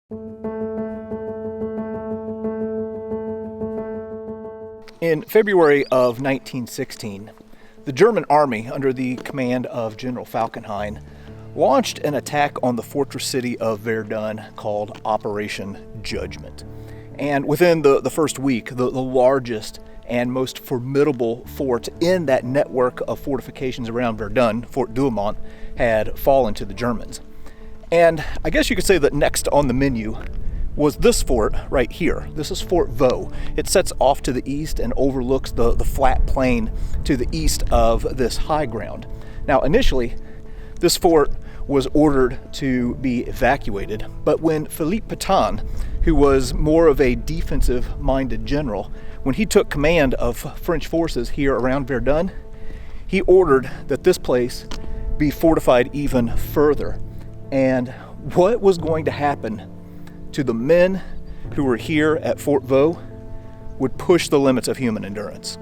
In February of 1916, the German army, under the command of General Falkenhayn, launched an attack on the fortress city of Verdun called Operation Judgment. And within the first week, the largest and most formidable fort in that network of fortifications around Verdun, Fort Douaumont, had fallen to the Germans. And I guess you could say that next on the menu was this fort right here. This is Fort Vaux. It sets off to the east and overlooks the flat plain to the east of this high ground. Now, initially, this fort was ordered to be evacuated, but when Philippe Pétain, who was more of a defensive-minded general, when he took command of French forces here around Verdun, he ordered that this place be fortified even further. And what was going to happen to the men who were here at Fort Vaux would push the limits of human endurance.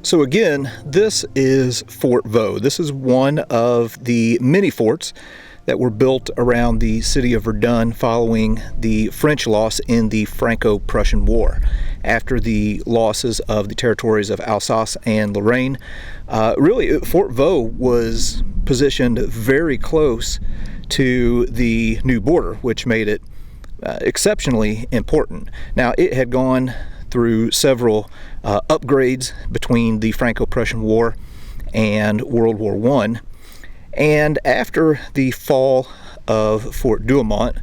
So again, this is Fort Vaux. This is one of the many forts that were built around the city of Verdun following the French loss in the Franco-Prussian War. After the losses of the territories of Alsace and Lorraine, really Fort Vaux was positioned very close to the new border, which made it exceptionally important. Now, it had gone through several upgrades between the Franco-Prussian War and World War I. And after the fall of Fort Douaumont,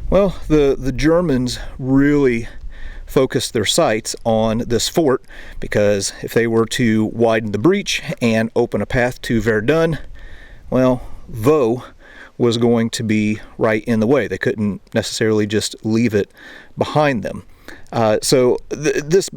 well, the Germans really focused their sights on this fort, because if they were to widen the breach and open a path to Verdun, well, Vaux was going to be right in the way. They couldn't necessarily just leave it behind them. So this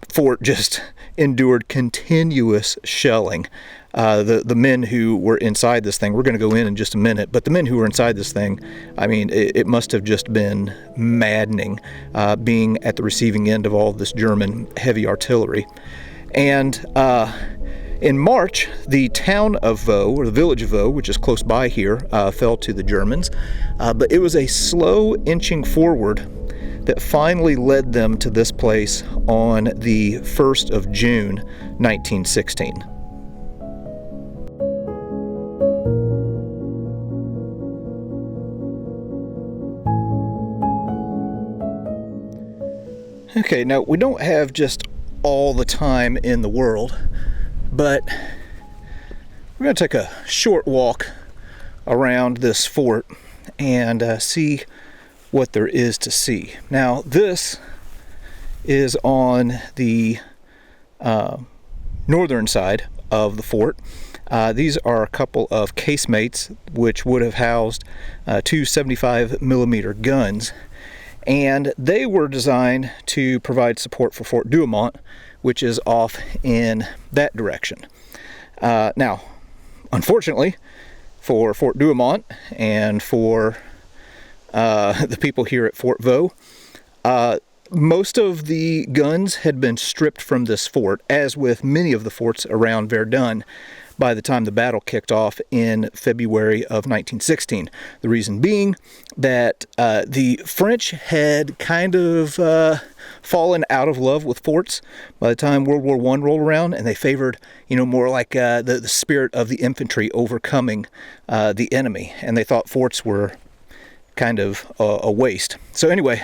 fort just endured continuous shelling. The men who were inside this thing, we're going to go in just a minute, but the men who were inside this thing, I mean, it must have just been maddening being at the receiving end of all of this German heavy artillery. And in March, the town of Vaux, or the village of Vaux, which is close by here, fell to the Germans. But it was a slow inching forward that finally led them to this place on the 1st of June, 1916. Okay, now we don't have just all the time in the world, but we're going to take a short walk around this fort and see what there is to see. Now, this is on the northern side of the fort. These are a couple of casemates which would have housed two 75mm guns, and they were designed to provide support for Fort Douaumont, which is off in that direction. Now, unfortunately, for Fort Douaumont and for the people here at Fort Vaux, most of the guns had been stripped from this fort, as with many of the forts around Verdun, by the time the battle kicked off in February of 1916. The reason being that the French had kind of fallen out of love with forts by the time World War I rolled around, and they favored, more like the spirit of the infantry overcoming the enemy, and they thought forts were kind of a waste. So anyway,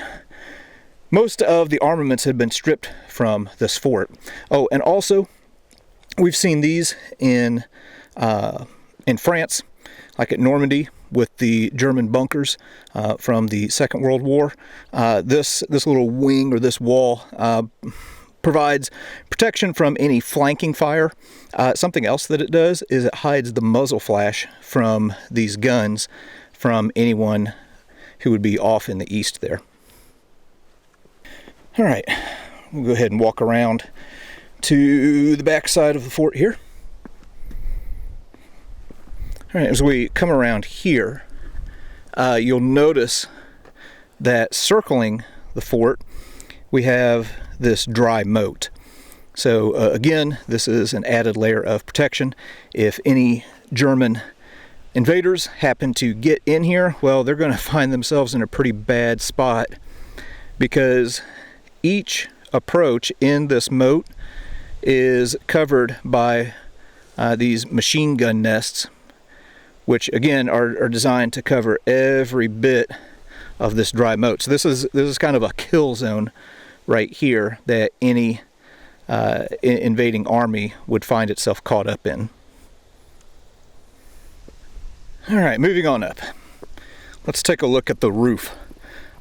Most of the armaments had been stripped from this fort. Oh, and also we've seen these in France, like at Normandy, with the German bunkers from the Second World War. This little wing, or this wall, provides protection from any flanking fire. Something else that it does is it hides the muzzle flash from these guns from anyone who would be off in the east there. All right, we'll go ahead and walk around to the back side of the fort here. All right, as we come around here, you'll notice that circling the fort, we have this dry moat. So again, this is an added layer of protection. If any German invaders happen to get in here, well, they're going to find themselves in a pretty bad spot, because each approach in this moat is covered by these machine gun nests, which again are designed to cover every bit of this dry moat. So this is kind of a kill zone right here that any invading army would find itself caught up in. All right, moving on up. Let's take a look at the roof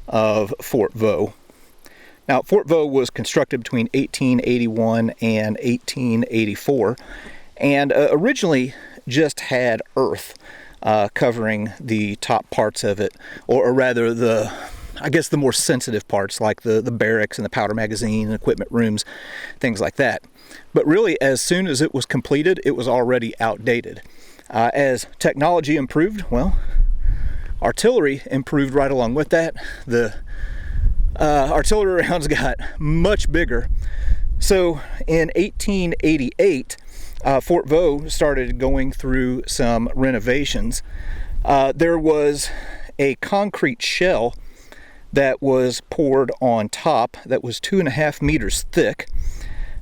of Fort Vaux. Now, Fort Vaux was constructed between 1881 and 1884, and originally just had earth covering the top parts of it, or rather the more sensitive parts, like the barracks and the powder magazine and equipment rooms, things like that. But really, as soon as it was completed, it was already outdated. As technology improved, well, artillery improved right along with that. The artillery rounds got much bigger. So in 1888, Fort Vaux started going through some renovations. There was a concrete shell that was poured on top that was 2.5 meters thick.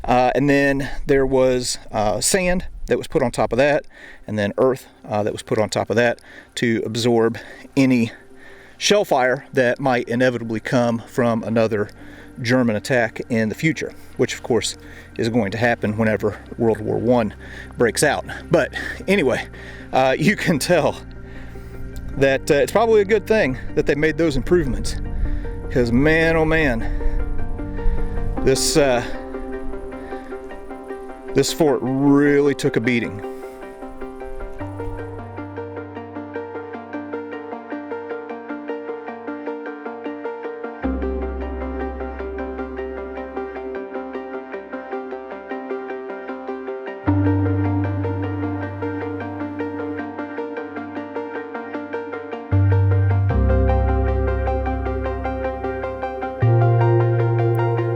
And then there was sand that was put on top of that, and then earth that was put on top of that to absorb any shell fire that might inevitably come from another German attack in the future, which of course is going to happen whenever World War I breaks out. But anyway, you can tell that it's probably a good thing that they made those improvements, because man, oh man, this fort really took a beating.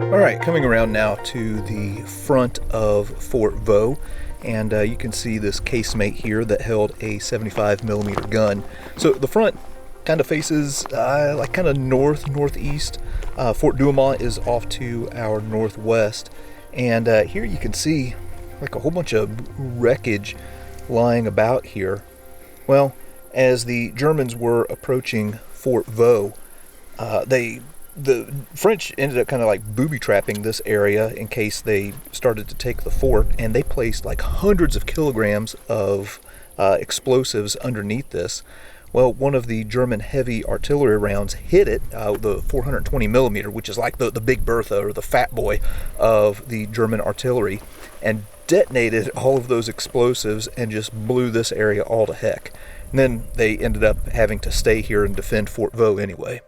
All right, coming around now to the front of Fort Vaux, and you can see this casemate here that held a 75mm gun. So the front kind of faces like kind of northeast. Fort Douaumont is off to our northwest, and here you can see like a whole bunch of wreckage lying about here. Well, as the Germans were approaching Fort Vaux, the French ended up kind of like booby-trapping this area in case they started to take the fort, and they placed like hundreds of kilograms of explosives underneath this. Well, one of the German heavy artillery rounds hit it, the 420mm, which is like the Big Bertha or the Fat Boy of the German artillery, and detonated all of those explosives and just blew this area all to heck. And then they ended up having to stay here and defend Fort Vaux anyway.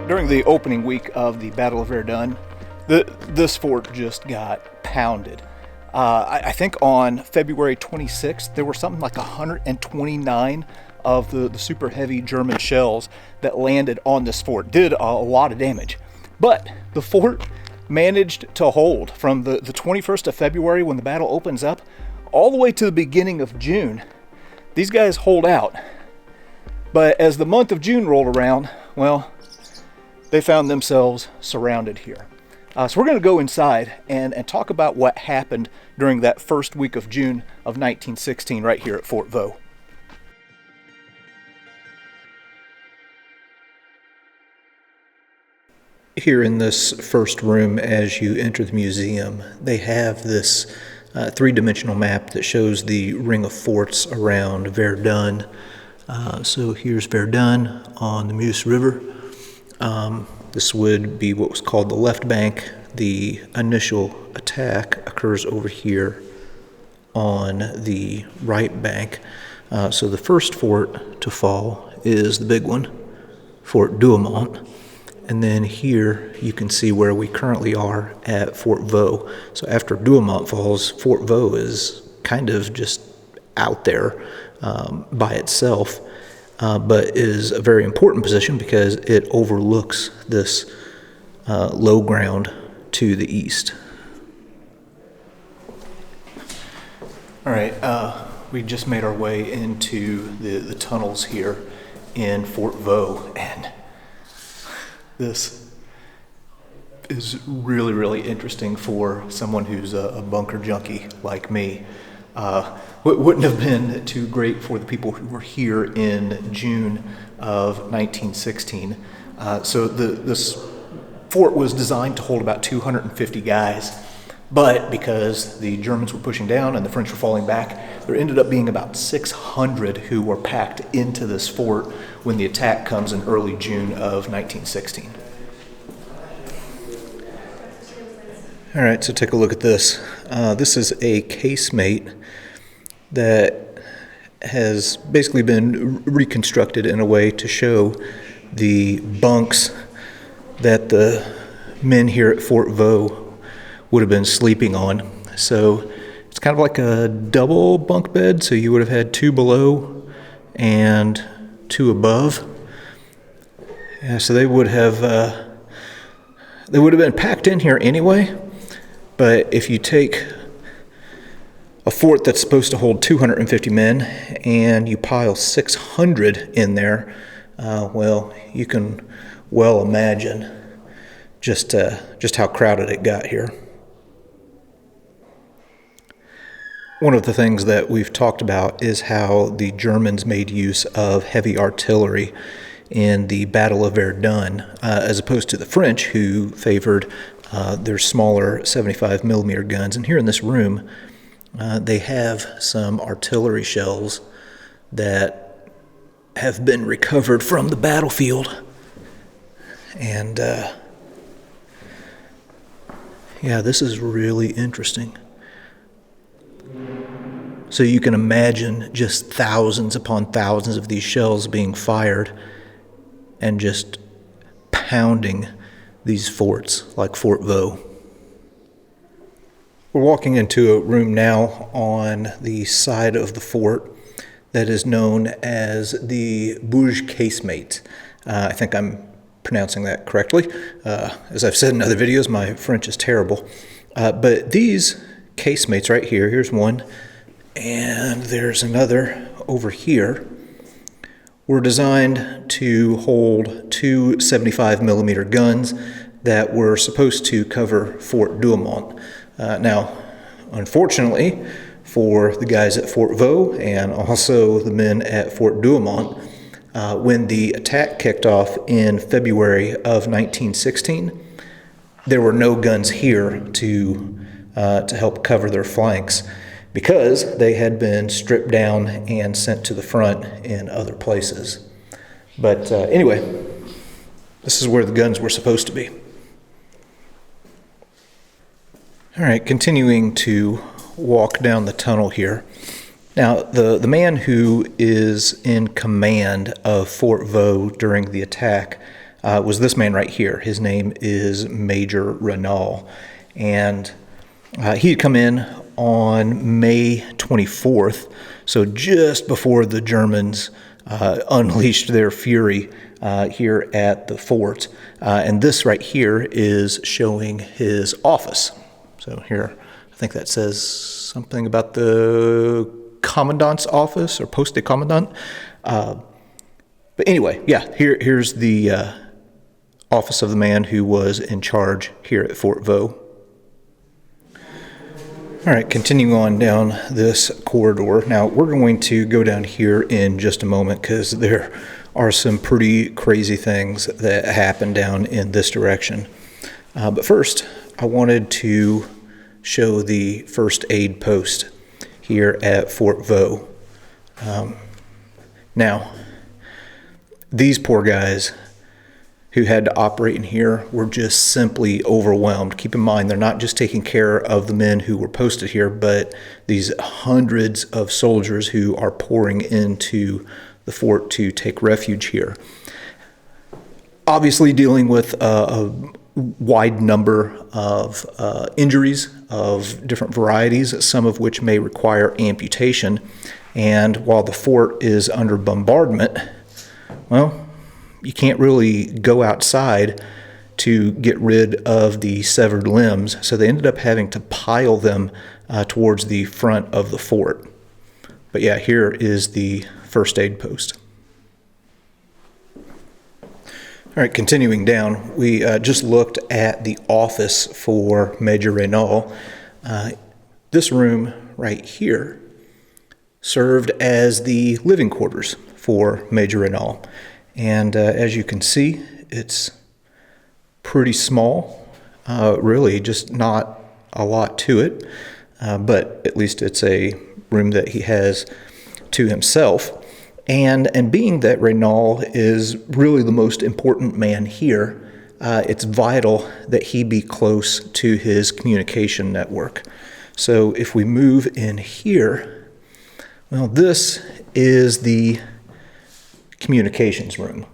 During the opening week of the Battle of Verdun, this fort just got pounded. I think on February 26th, there were something like 129 of the super heavy German shells that landed on this fort. Did a lot of damage. But the fort managed to hold from the 21st of February when the battle opens up all the way to the beginning of June. These guys hold out. But as the month of June rolled around, well, they found themselves surrounded here. So we're going to go inside and talk about what happened during that first week of June of 1916 right here at Fort Vaux. Here in this first room, as you enter the museum, they have this three-dimensional map that shows the ring of forts around Verdun. So here's Verdun on the Meuse River. This would be what was called the left bank. The initial attack occurs over here on the right bank. So the first fort to fall is the big one, Fort Douaumont. And then here you can see where we currently are at Fort Vaux. So after Douaumont falls, Fort Vaux is kind of just out there by itself, but is a very important position because it overlooks this low ground to the east. All right, we just made our way into the tunnels here in Fort Vaux, and this is really, really interesting for someone who's a bunker junkie like me. Wouldn't have been too great for the people who were here in June of 1916. So this fort was designed to hold about 250 guys, but because the Germans were pushing down and the French were falling back, there ended up being about 600 who were packed into this fort when the attack comes in early June of 1916. All right, so take a look at this. This is a casemate that has basically been reconstructed in a way to show the bunks that the men here at Fort Vaux would have been sleeping on. So it's kind of like a double bunk bed, so you would have had two below and two above. Yeah, so they would have been packed in here anyway. But if you take a fort that's supposed to hold 250 men and you pile 600 in there, well, you can well imagine just how crowded it got here. One of the things that we've talked about is how the Germans made use of heavy artillery in the Battle of Verdun, as opposed to the French, who favored their smaller 75 millimeter guns. And here in this room, they have some artillery shells that have been recovered from the battlefield. And yeah, this is really interesting. So you can imagine just thousands upon thousands of these shells being fired and just pounding these forts like Fort Vaux. We're walking into a room now on the side of the fort that is known as the Bouge casemate. I think I'm pronouncing that correctly. As I've said in other videos, my French is terrible. But these casemates right here, here's one, and there's another over here, were designed to hold two 75 millimeter guns that were supposed to cover Fort Douaumont. Now, unfortunately for the guys at Fort Vaux and also the men at Fort Douaumont, when the attack kicked off in February of 1916, there were no guns here to help cover their flanks because they had been stripped down and sent to the front in other places. But anyway, this is where the guns were supposed to be. All right, continuing to walk down the tunnel here. Now, the man who is in command of Fort Vaux during the attack was this man right here. His name is Major Renault, and he had come in on May 24th, so just before the Germans unleashed their fury here at the fort. And this right here is showing his office. So here, I think that says something about the commandant's office or poste de commandant. But anyway, yeah, here's the office of the man who was in charge here at Fort Vaux. All right, continuing on down this corridor. Now, we're going to go down here in just a moment because there are some pretty crazy things that happen down in this direction. But first, I wanted to show the first aid post here at Fort Vaux. Now, these poor guys who had to operate in here were just simply overwhelmed. Keep in mind, they're not just taking care of the men who were posted here, but these hundreds of soldiers who are pouring into the fort to take refuge here. Obviously dealing with a wide number of injuries of different varieties, some of which may require amputation. And while the fort is under bombardment, well, you can't really go outside to get rid of the severed limbs, so they ended up having to pile them towards the front of the fort. But yeah, here is the first aid post. All right, continuing down, we just looked at the office for Major Renault. This room right here served as the living quarters for Major Renault. And as you can see, it's pretty small, really just not a lot to it, but at least it's a room that he has to himself. And being that Renault is really the most important man here, it's vital that he be close to his communication network. So if we move in here, well, this is the communications room.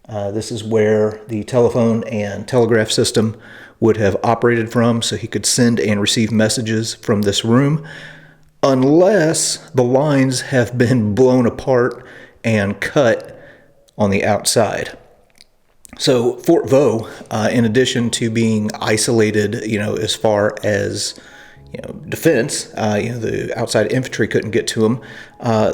This is where the telephone and telegraph system would have operated from, so he could send and receive messages from this room, unless the lines have been blown apart and cut on the outside. So Fort Vaux, in addition to being isolated, as far as defense, the outside infantry couldn't get to them.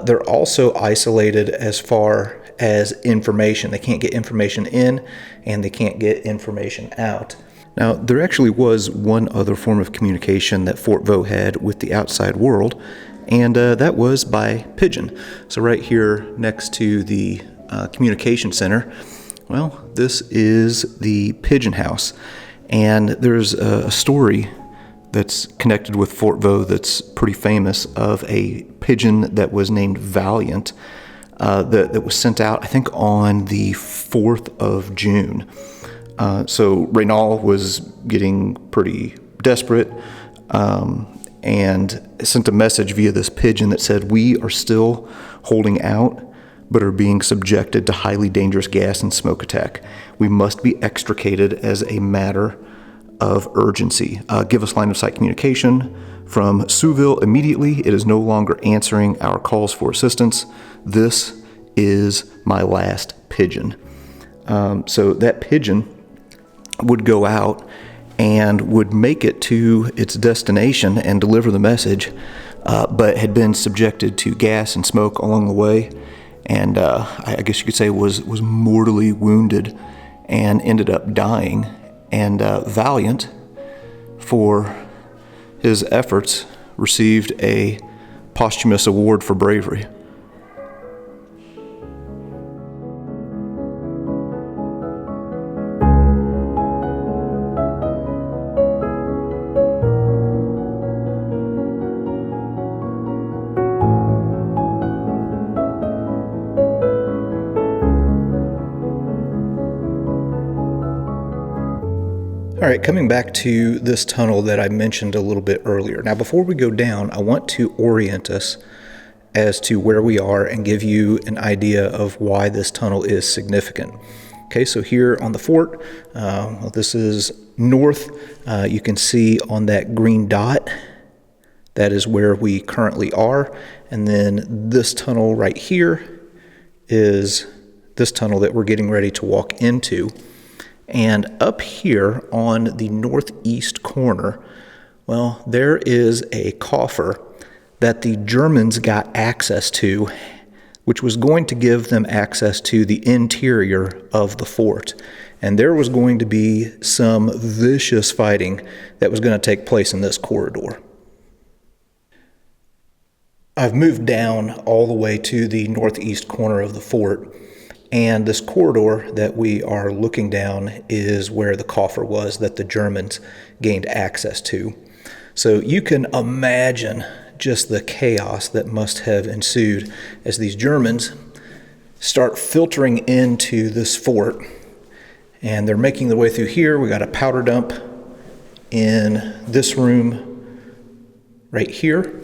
They're also isolated as far as information. They can't get information in, and they can't get information out. Now, there actually was one other form of communication that Fort Vaux had with the outside world, and that was by pigeon. So right here next to the communication center, well, this is the pigeon house. And there's a story that's connected with Fort Vaux that's pretty famous, of a pigeon that was named Valiant that was sent out, I think, on the 4th of June. So Renault was getting pretty desperate and sent a message via this pigeon that said, "We are still holding out, but are being subjected to highly dangerous gas and smoke attack. We must be extricated as a matter of urgency. Give us line of sight communication from Souville immediately. It is no longer answering our calls for assistance. This is my last pigeon." So that pigeon would go out and would make it to its destination and deliver the message, but had been subjected to gas and smoke along the way, and I guess you could say was mortally wounded and ended up dying. And Valiant, for his efforts, received a posthumous award for bravery. All right, coming back to this tunnel that I mentioned a little bit earlier. Now, before we go down, I want to orient us as to where we are and give you an idea of why this tunnel is significant. Okay, so here on the fort, this is north. You can see on that green dot, that is where we currently are. And then this tunnel right here is this tunnel that we're getting ready to walk into. And up here on the northeast corner, well, there is a coffer that the Germans got access to which was going to give them access to the interior of the fort. And there was going to be some vicious fighting that was going to take place in this corridor. I've moved down all the way to the northeast corner of the fort, and this corridor that we are looking down is where the coffer was that the Germans gained access to. So you can imagine just the chaos that must have ensued as these Germans start filtering into this fort. And they're making their way through here. We got a powder dump in this room right here.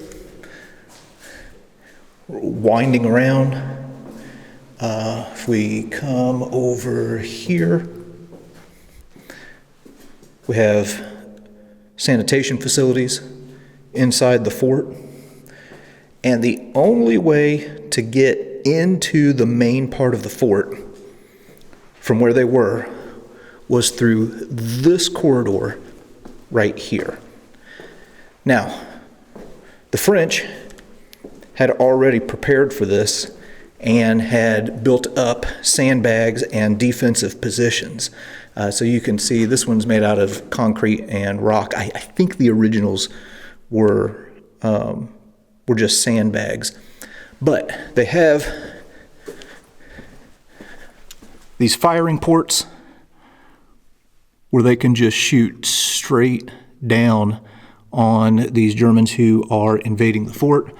Winding around. If we come over here, we have sanitation facilities inside the fort. And the only way to get into the main part of the fort from where they were was through this corridor right here. Now, the French had already prepared for this and had built up sandbags and defensive positions. So you can see this one's made out of concrete and rock. I think the originals were just sandbags. But they have these firing ports where they can just shoot straight down on these Germans who are invading the fort.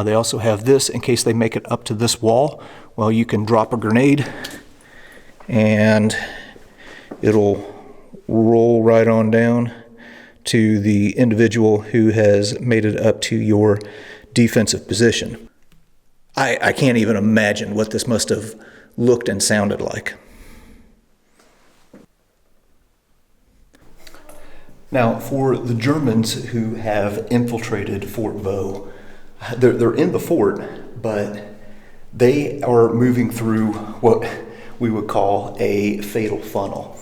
They also have this in case they make it up to this wall. Well, you can drop a grenade and it'll roll right on down to the individual who has made it up to your defensive position. I can't even imagine what this must have looked and sounded like. Now, for the Germans who have infiltrated Fort Vaux, they're in the fort, but they are moving through what we would call a fatal funnel.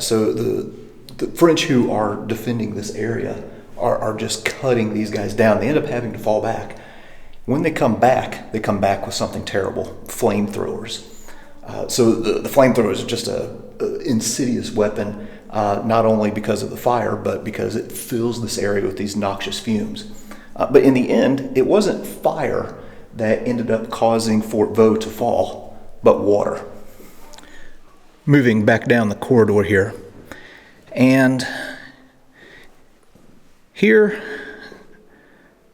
So the French who are defending this area are just cutting these guys down. They end up having to fall back. When they come back with something terrible, flamethrowers. So the flamethrowers are just an insidious weapon, not only because of the fire, but because it fills this area with these noxious fumes. But in the end, it wasn't fire that ended up causing Fort Vaux to fall, but water. Moving back down the corridor here, and here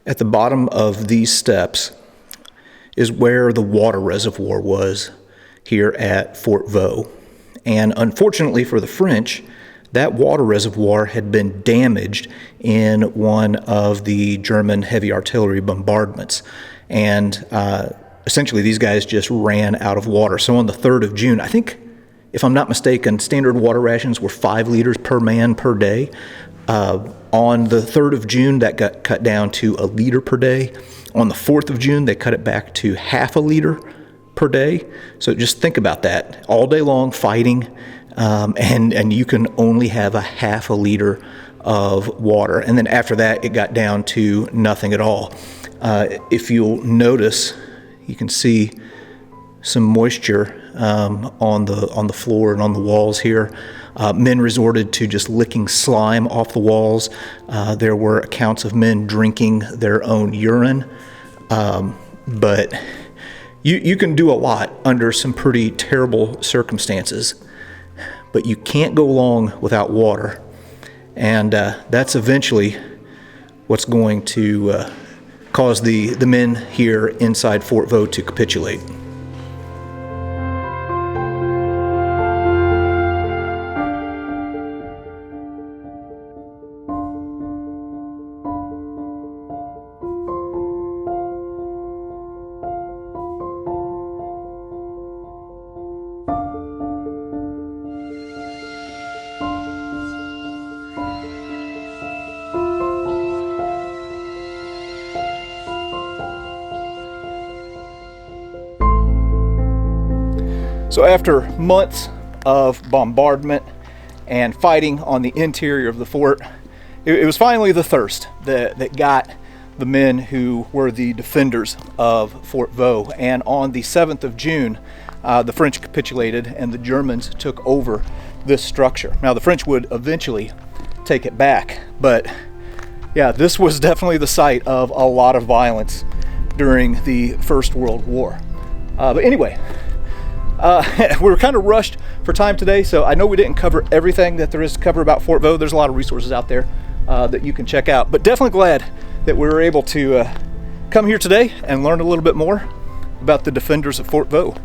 at the bottom of these steps is where the water reservoir was here at Fort Vaux. And unfortunately for the French, that water reservoir had been damaged in one of the German heavy artillery bombardments. And essentially these guys just ran out of water. So on the 3rd of June, I think, if I'm not mistaken, standard water rations were 5 liters per man per day. On the 3rd of June, that got cut down to 1 liter per day. On the 4th of June, they cut it back to half a liter per day. So just think about that. All day long fighting, and you can only have a half a liter of water. And then after that, it got down to nothing at all. If you'll notice, you can see some moisture on the floor and on the walls here. Men resorted to just licking slime off the walls. There were accounts of men drinking their own urine. But you can do a lot under some pretty terrible circumstances. But you can't go long without water. And that's eventually what's going to cause the men here inside Fort Vaux to capitulate. So after months of bombardment and fighting on the interior of the fort, it was finally the thirst that got the men who were the defenders of Fort Vaux. And on the 7th of June, the French capitulated and the Germans took over this structure. Now, the French would eventually take it back, but yeah, this was definitely the site of a lot of violence during the First World War. But anyway, we were kind of rushed for time today, so I know we didn't cover everything that there is to cover about Fort Vaux. There's a lot of resources out there that you can check out, but definitely glad that we were able to come here today and learn a little bit more about the defenders of Fort Vaux.